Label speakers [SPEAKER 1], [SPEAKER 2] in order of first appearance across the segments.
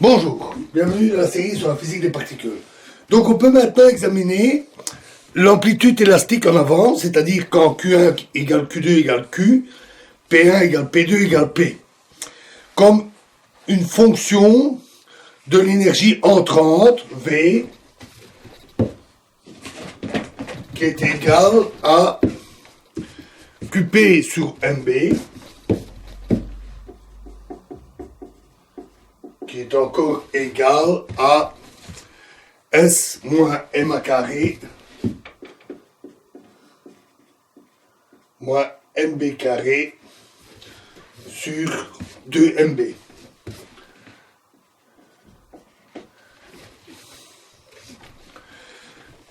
[SPEAKER 1] Bonjour, bienvenue dans la série sur la physique des particules. Donc on peut maintenant examiner l'amplitude élastique en avant, c'est-à-dire quand Q1 égale Q2 égale Q, P1 égale P2 égale P, comme une fonction de l'énergie entrante, V, qui est égale à QP sur MB, qui est encore égal à S moins MA carré moins MB carré sur 2MB.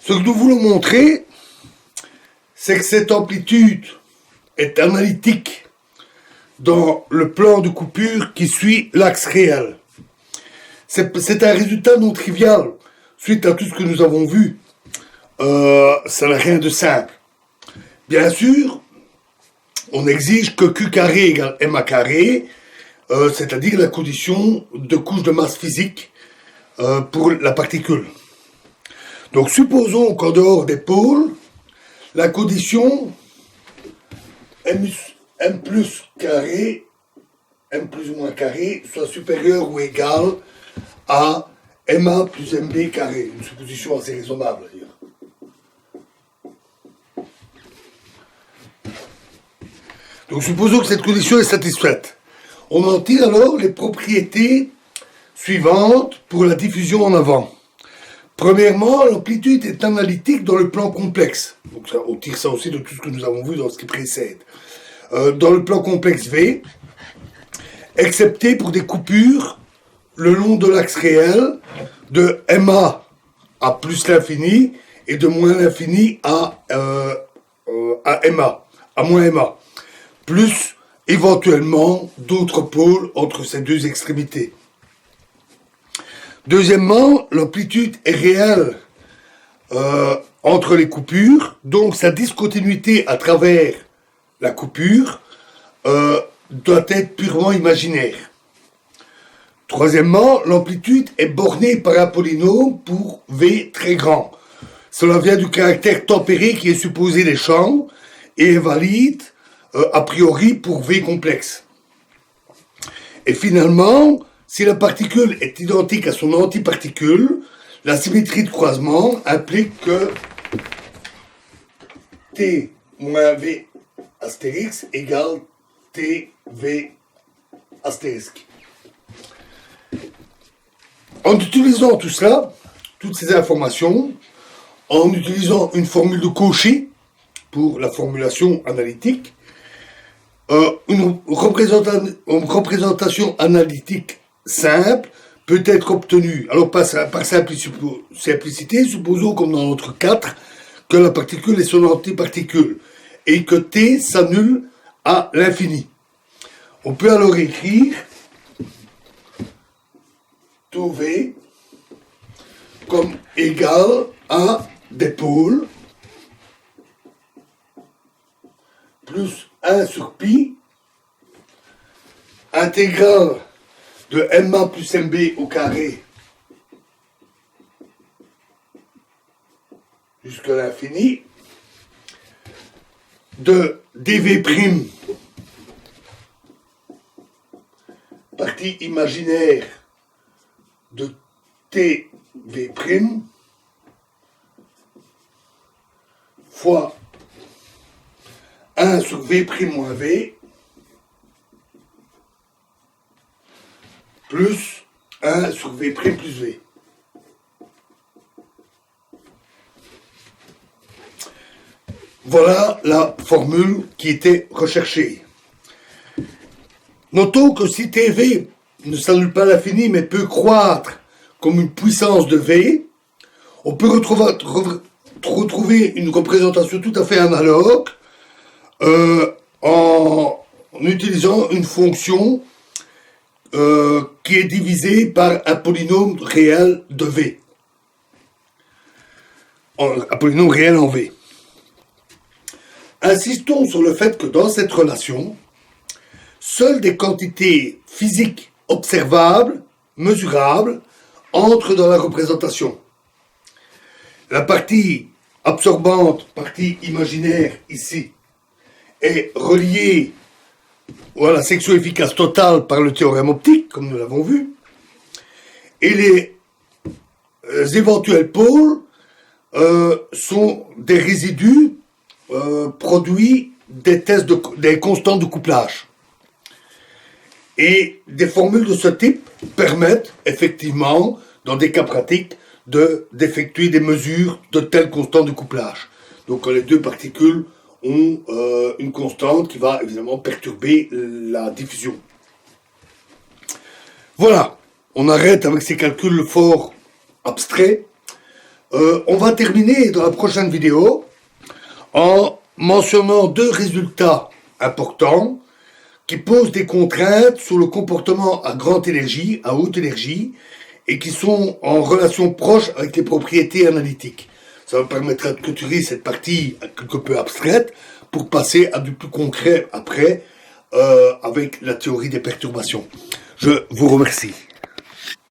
[SPEAKER 1] Ce que nous voulons montrer, c'est que cette amplitude est analytique dans le plan de coupure qui suit l'axe réel. C'est un résultat non trivial, suite à tout ce que nous avons vu. Ça n'a rien de simple. Bien sûr, on exige que Q carré égale MA carré, c'est-à-dire la condition de couche de masse physique pour la particule. Donc supposons qu'en dehors des pôles, la condition M plus carré, M plus ou moins carré, soit supérieure ou égale à MA plus MB carré. Une supposition assez raisonnable d'ailleurs. Donc supposons que cette condition est satisfaite. On en tire alors les propriétés suivantes pour la diffusion en avant. Premièrement, l'amplitude est analytique dans le plan complexe. Donc ça, on tire ça aussi de tout ce que nous avons vu dans ce qui précède. Dans le plan complexe V, excepté pour des coupures le long de l'axe réel de MA à plus l'infini et de moins l'infini à MA, à moins MA, plus éventuellement d'autres pôles entre ces deux extrémités. Deuxièmement, l'amplitude est réelle entre les coupures, donc sa discontinuité à travers la coupure doit être purement imaginaire. Troisièmement, l'amplitude est bornée par un polynôme pour V très grand. Cela vient du caractère tempéré qui est supposé des champs et est valide a priori pour V complexe. Et finalement, si la particule est identique à son antiparticule, la symétrie de croisement implique que T moins V astérix égale TV astérisque. En utilisant tout cela, toutes ces informations, en utilisant une formule de Cauchy pour la formulation analytique, une représentation analytique simple peut être obtenue. Alors par simplicité, supposons comme dans notre 4 que la particule est son antiparticule et que T s'annule à l'infini. On peut alors écrire tout V comme égal à des pôles plus 1 sur pi intégrale de MA plus MB au carré jusqu'à l'infini de dV' partie imaginaire de TV' fois 1 sur V' moins V plus 1 sur V' plus V. Voilà la formule qui était recherchée. Notons que si TV ne s'annule pas à l'infini mais peut croître comme une puissance de V, on peut retrouver une représentation tout à fait analogue en utilisant une fonction qui est divisée par un polynôme réel de V. Un polynôme réel en V. Insistons sur le fait que dans cette relation, seules des quantités physiques observables mesurables entrent dans la représentation. La partie absorbante, partie imaginaire ici, est reliée à la section efficace totale par le théorème optique, comme nous l'avons vu, et les éventuels pôles sont des résidus produits des constantes de couplage. Et des formules de ce type permettent effectivement, dans des cas pratiques, d'effectuer des mesures de telles constantes de couplage. Donc quand les deux particules ont une constante qui va évidemment perturber la diffusion. Voilà, on arrête avec ces calculs fort abstraits. On va terminer dans la prochaine vidéo en mentionnant deux résultats importants qui posent des contraintes sur le comportement à grande énergie, à haute énergie, et qui sont en relation proche avec les propriétés analytiques. Ça me permettra de clôturer cette partie quelque peu abstraite pour passer à du plus concret après avec la théorie des perturbations. Je vous remercie.